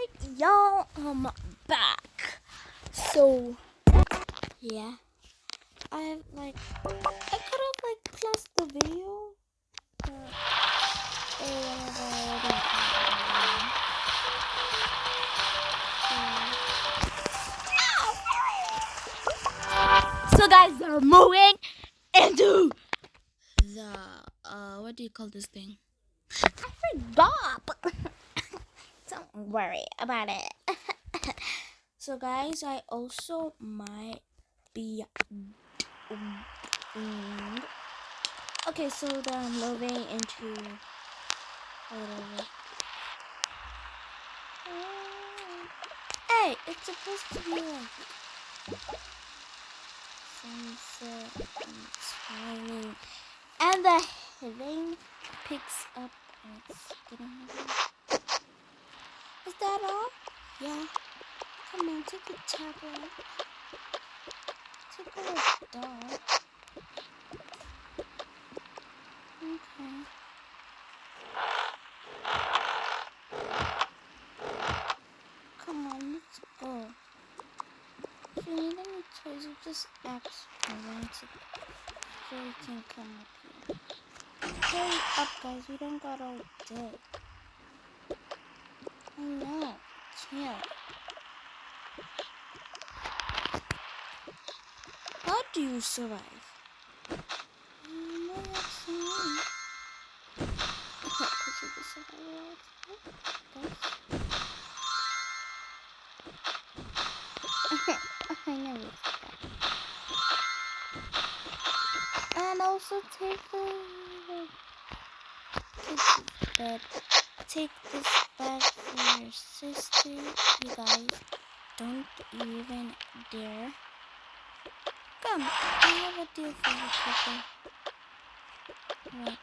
Alright, y'all, I'm back. So, yeah, I could have closed the video, but whatever, so guys, they're moving into the, what do you call this thing? I forgot. Don't worry about it. So guys, I also might be okay, so they're moving into whatever. Hey, it's supposed to be like sunset and it's raining, and the rain picks up and it's getting heavy. Is that all? Yeah. Come on, take a tablet. Take a dog. Okay. Come on, let's go. If you need any toys, you just ask for one so we can come up here. Hurry up, guys. We don't got all day. I know. Chill. How do you survive? No, that's me. Because you're the survivor. I never did that. And also take the kids' bed. Take this bag for your sister. You guys, don't even dare. Come, I have a deal for you, Pepper. What?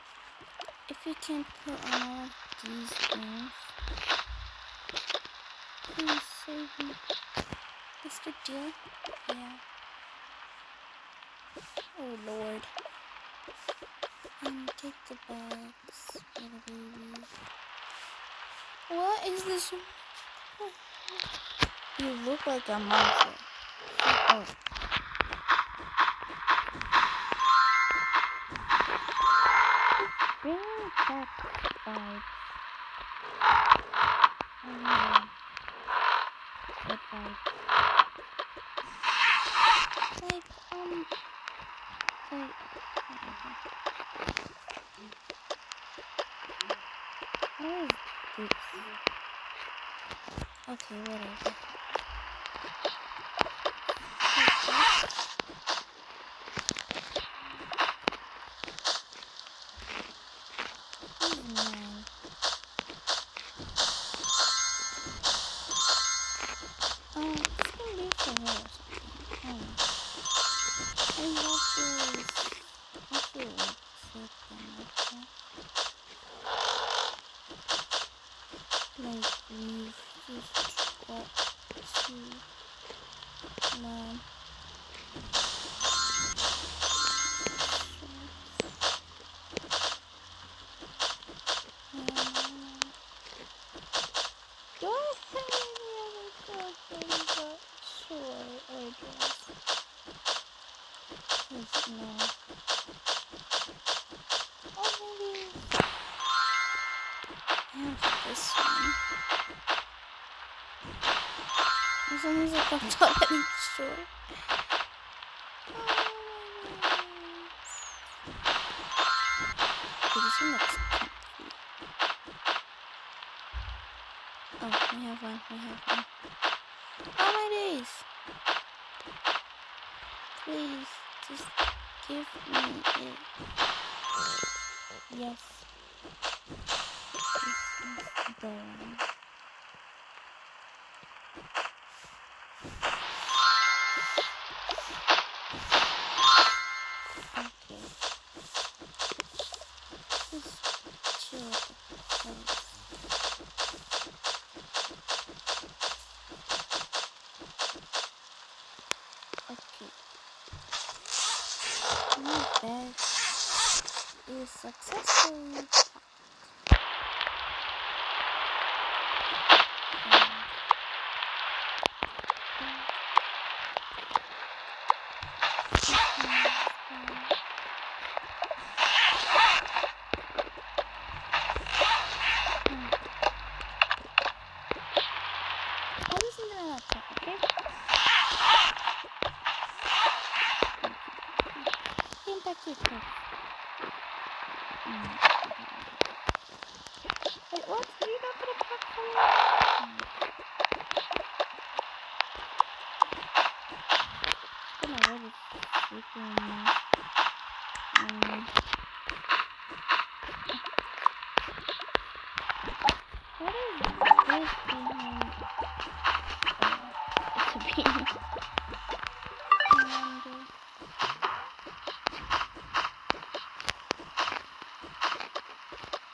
If you can put on all of these things, please save me. Is the deal? Yeah. Oh Lord. Take the bags for the baby. What is this? You look like a monster. Oh. Bring back bags. What bags? What is this? Okay, whatever. This one. As long as it comes up and it's short. Okay, this one looks comfy. Oh, we have one. Oh my days! Please, just give me it. Yes. This is the one. Bag is successful. is behind? It's a bean.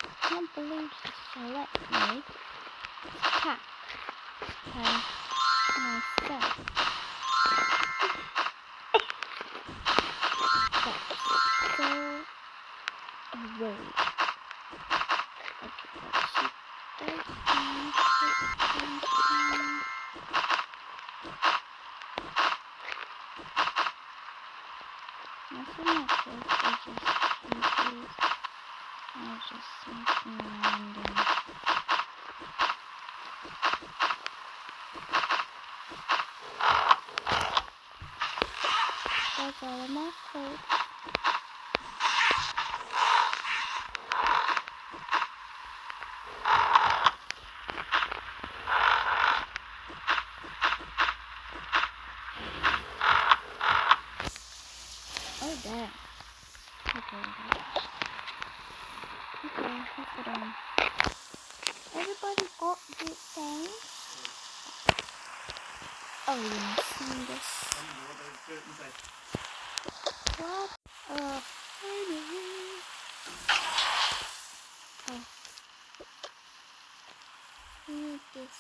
I can't believe she selected me to pack by myself. That's so rude. Okay, but she does need something. Nothing like this, I just confused. I was just thinking random. That's all of my clothes. Oh damn. Okay, put it on. Everybody got the thing? Oh, you must see this. What? Finally. Oh. We need this.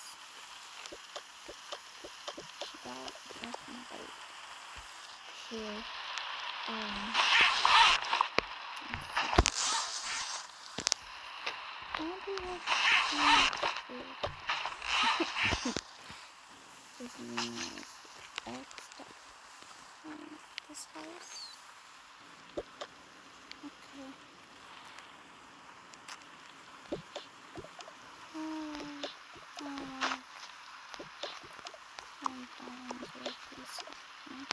She got definitely here. Maybe let's this means extra in this house. Okay. Sometimes with this happening.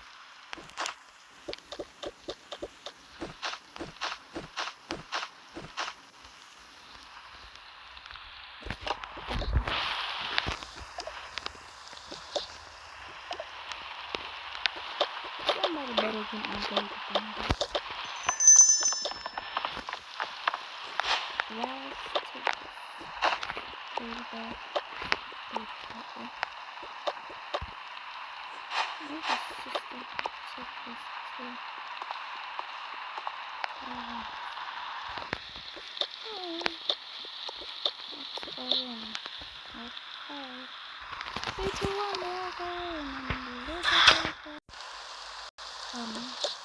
Somebody better get my baby down there. Let's take this baby back. Maybe sister take this too. Let's go in. Okay. 3, 2, 1, there I go in.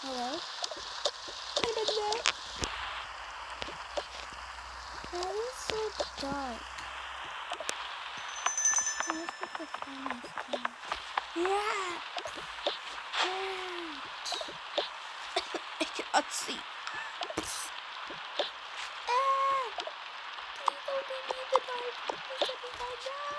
Hello? Anybody there? That is so dark. Let's put the finest thing. Yeah! I cannot see. Please don't leave me in the dark. Please let me find out.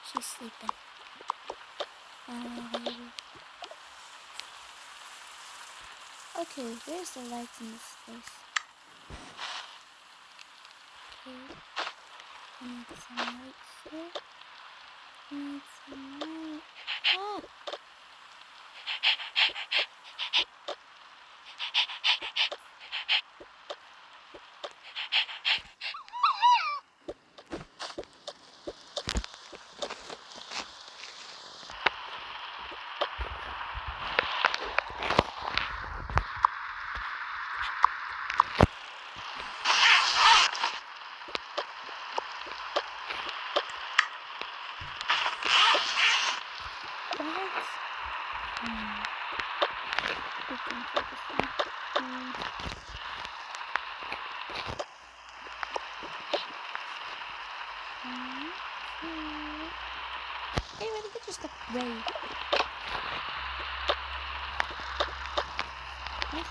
She's sleeping. Okay, where's the lights in this place? Okay, I need some lights here. I need some light. Ah! I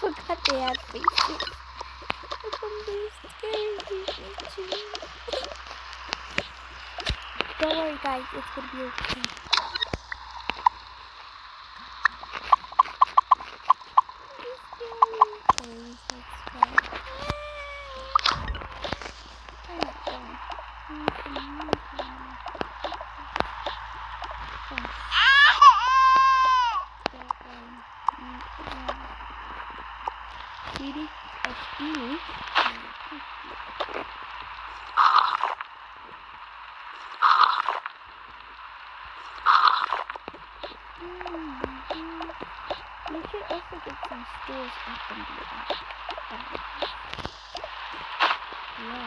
forgot they had faces. Look, I'm very scared. Don't worry, guys. It's gonna be okay. Sweetie, Steenie. We should also get some stores up in the yeah,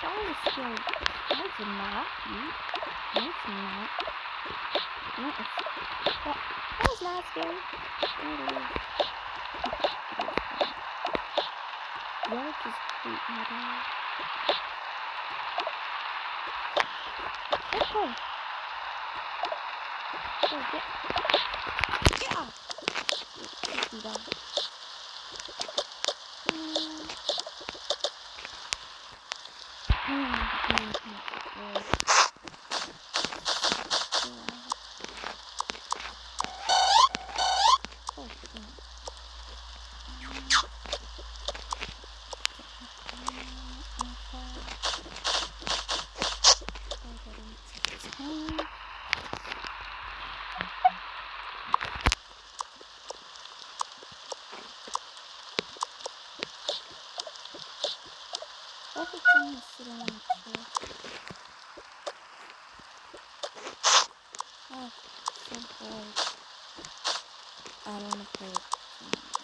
that was scary. No, it's not. No, it's not. No, that was not scary. Y'all just creep me down. Let's go. Oh, get off. Creep me down. Everything is sitting on the chair. Oh, so bored. I don't want to play it.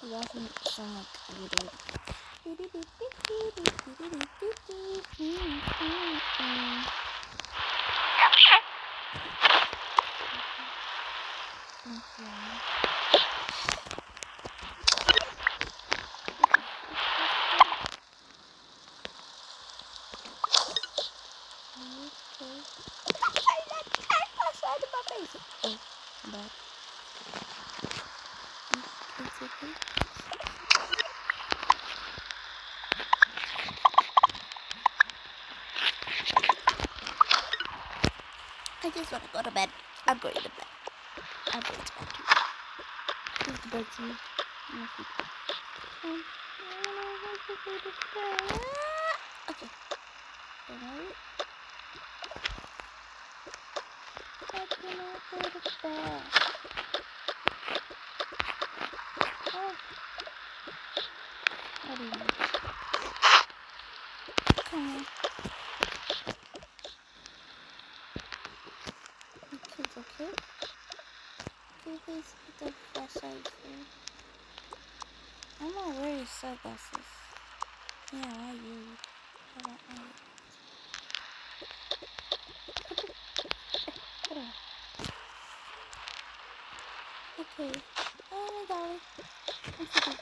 You also sound like a little. I just want to go to bed. I'm going to bed. I'm going to bed too. Who's the bed too? Okay. Don't worry. I cannot go to bed. Oh. What do you mean? Come on. You kids okay? Do you guys put the flashlight here? I'm not wearing sunglasses. Yeah, I use. Put on. Okay. Oh my darling. I'm sleeping.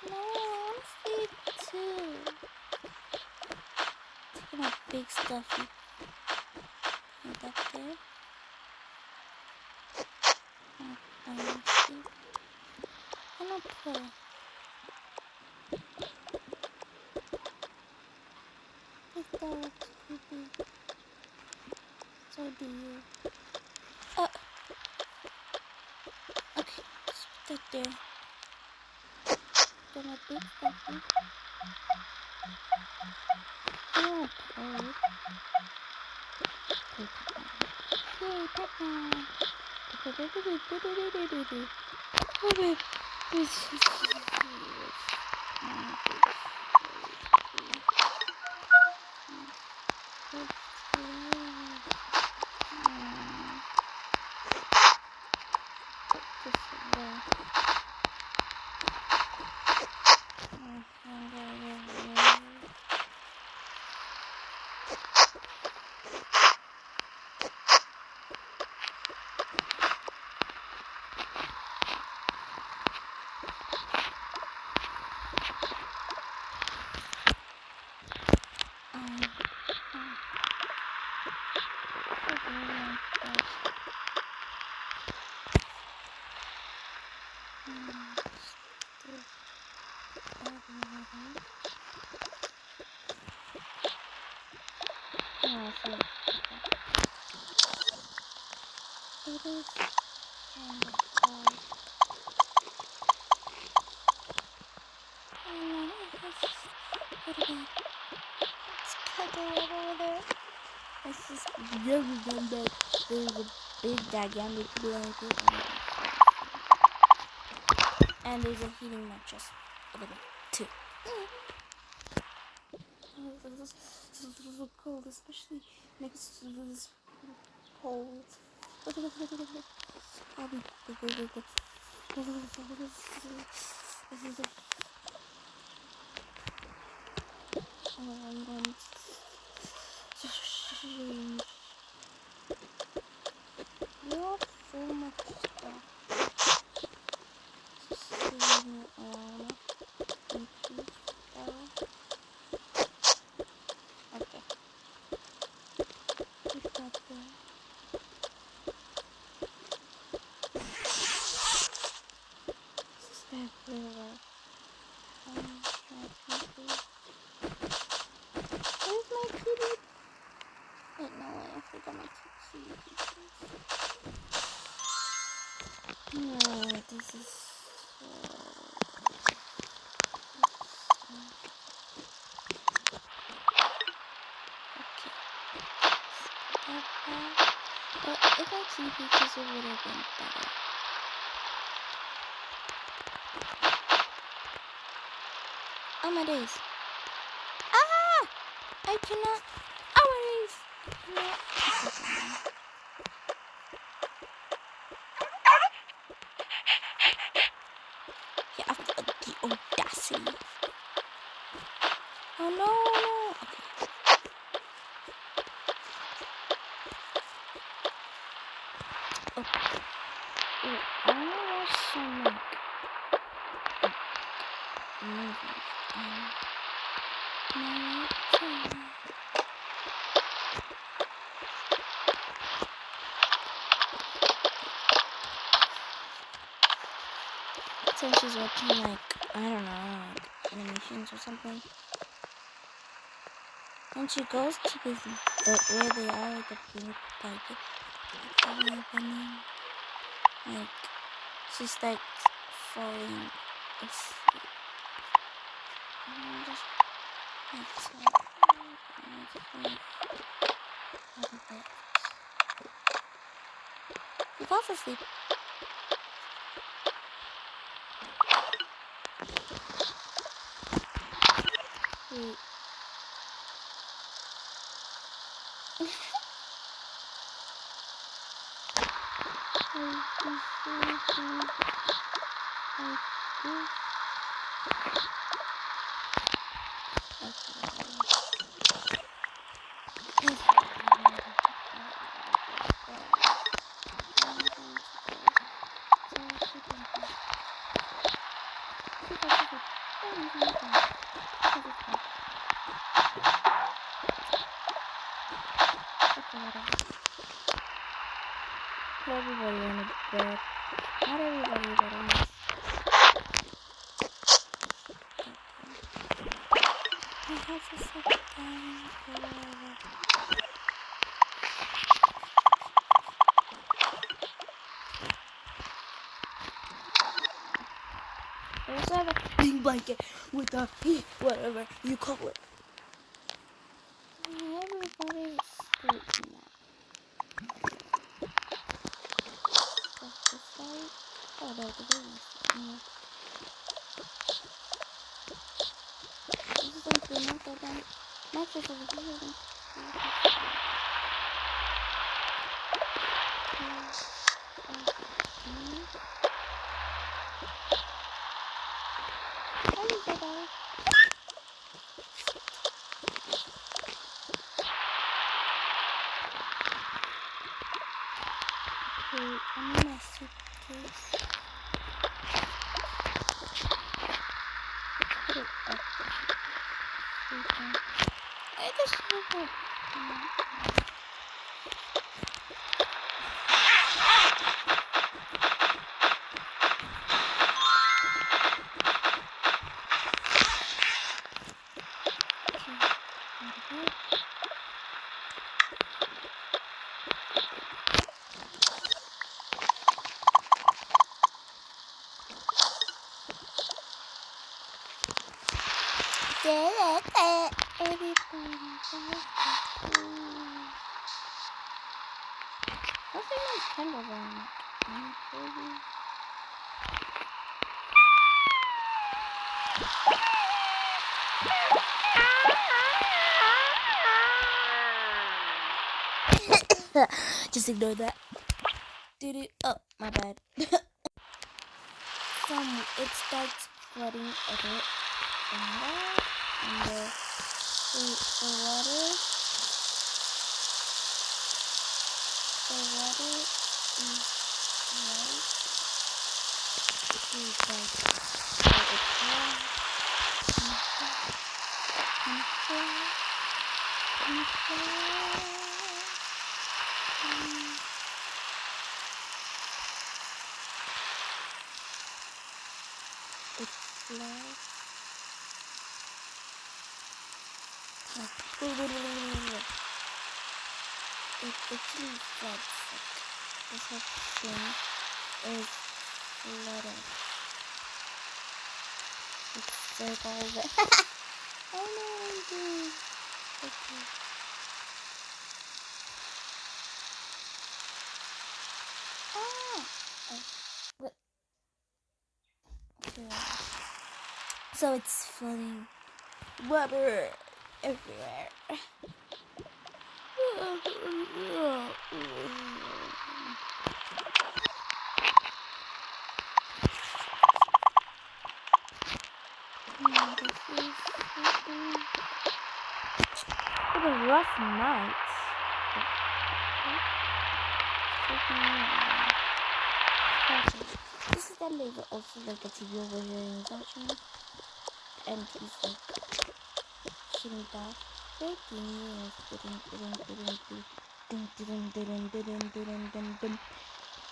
No, I'm sleep too. Taking my big stuffy. Put up there. I'm sleep. I'm not play. I thought it's creepy. So do you. Okay, just put that there. Got my big stuffy. Oh, toad. Yay, Pac-Man. Oh, babe. It is kind of cold. Let's cuddle over there. Let's just there's a big gigantic blanket and there's a heating mattress over there too. This is so cold, especially next to this pole. I'm going to change. You have so much stuff. Just leave me alone. Okay. Put that there. Step river. Where's my kitty? Wait, no, I forgot my kitty. No, this is okay. But if I keep pictures, it would have been better. Oh my days. Ah! I cannot. Oh my days. You have the audacity. Oh no! Okay. Oh, ooh, I wanna watch some movies and narrative. So she's watching like I don't know, like animations or something. And she goes to where they are, like the blue park, like she's like falling asleep. And just like out of bed. He falls asleep. Wait. Everybody wanted bed. Not everybody, but almost. I have to sit down forever. I also have a big blanket with a whatever you call it. Everybody's sleeping now. That's this side. Oh, there's the baby. This is something not that bad. Mattress over here. Wait, I'm in my suitcase. Put it up. I just have candles on. Just ignore that. Oh, my bad. It starts flooding a bit. And the water is white. It's like, it's flood. It actually floods. This whole thing is flooded. It's circles. I don't know what I'm doing. Okay. Ah! Oh, what? Okay. So it's flooding water everywhere. And this is it was rough nights. This is the level also like a TV over here in watching, and he's like shooting that breaking news.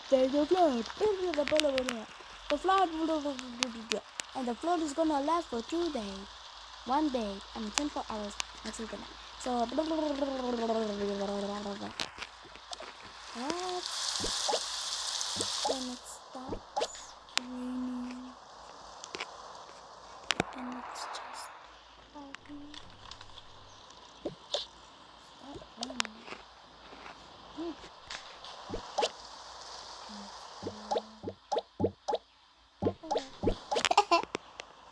There's a flood. The flood, and the flood is gonna last for 2 days. 1 day, 24 hours until the night. So, what? Then it stops raining, and it's just cloudy. Stop raining.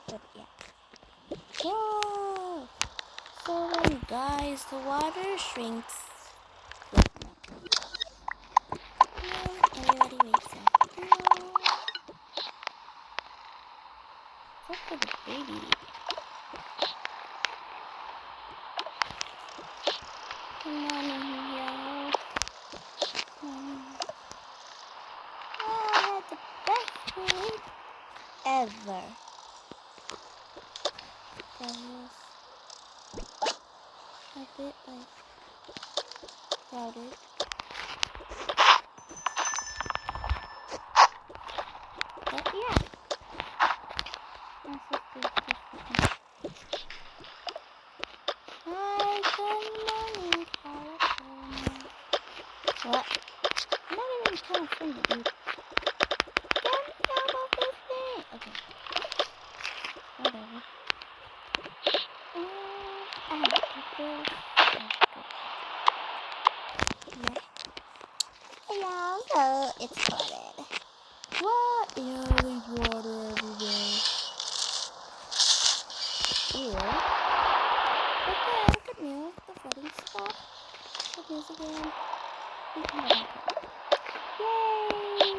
But yeah. Whoa! So guys, the water shrinks. Everybody wakes up. Except for the baby. Come on in here. I had the best sleep ever. That was a bit like crowded. But yeah. My sister's different. Hi, good morning, California. What? I'm not even California, dude. Get me out of this thing! Okay. Whatever. I feel so good. Yeah. Yeah, so it's flooded. What? Yeah, there's water everywhere. Ew. Okay, good news. The flooding stopped. Good news again. We can go back. Yay!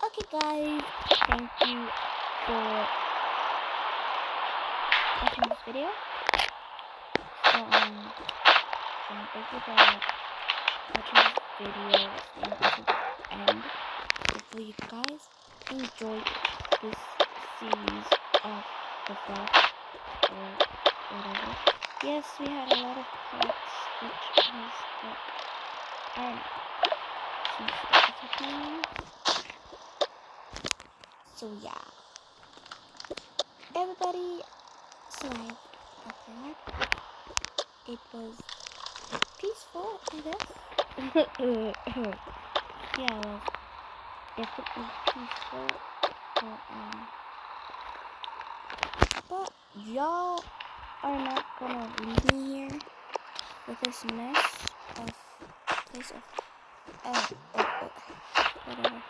Okay, guys. Thank you for watching this video. So, thank you for watching this video. Staying until the end. Hopefully, you guys enjoyed this series of the vlog or whatever. Yes, we had a lot of parts, which was like, I don't know, some stuff is happening. So yeah, everybody survived after that. It was peaceful, I guess. Yeah, it was definitely peaceful. But y'all are not gonna leave me here with this mess of place of whatever.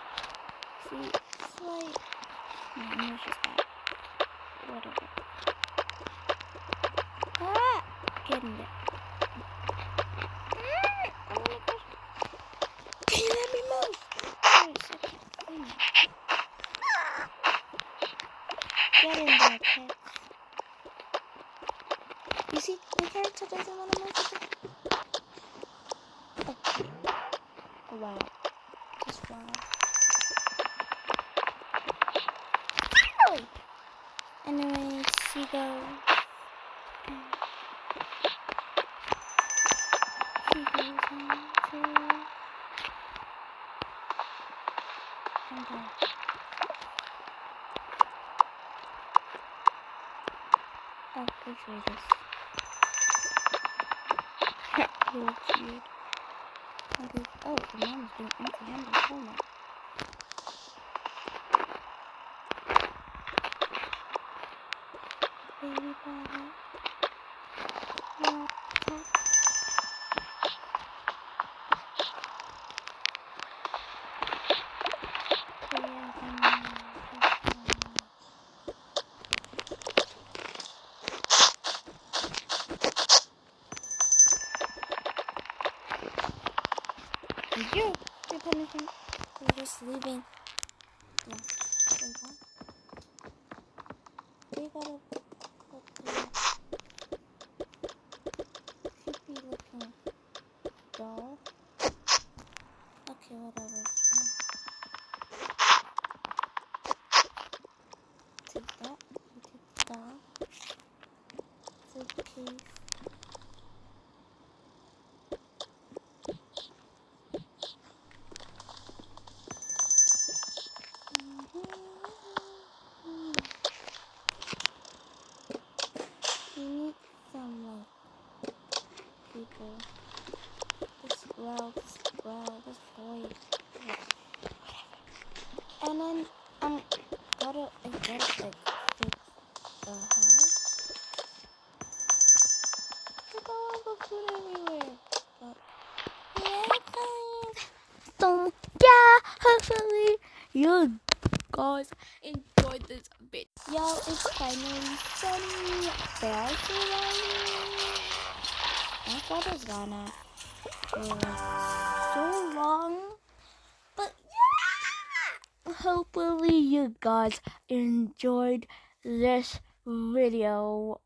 See, it's like no, it's just that. Whatever. Ah, get in there. Oh my gosh. Can you let me move? You're such a thing. Get in there, pets. You see, the character doesn't want to move. Okay. Wow. Just wow. Finally! Anyway, seagulls. Seagulls too. And oh, which way is this? He looks weird. Okay. Oh, the mom is doing empty-handed. Hold on. Baby bottle. Laptop. You're punishing. We're just leaving. Yeah. There you go. gotta put there. Should be looking dull. Okay, whatever. Take that. We take that. Suitcase. We need some like people. This voice. And then I gotta like fix the house. Look all the food everywhere. But yeah, guys. So yeah, hopefully you guys enjoyed this bit. Y'all, it's finally sunny. Bears surrounding. My father's gone out for like so long. But yeah, hopefully you guys enjoyed this video.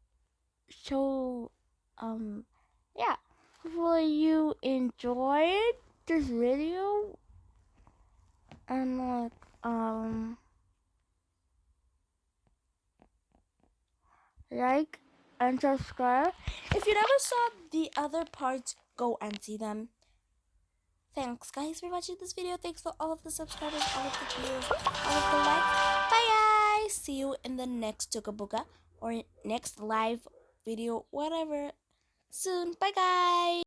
So yeah, hopefully you enjoyed this video and like and subscribe. If you never saw the other parts, go and see them. Thanks guys for watching this video. Thanks for all of the subscribers, all of the views, all of the likes. Bye guys. See you in the next Tukabuka or next live video, whatever, soon. Bye guys.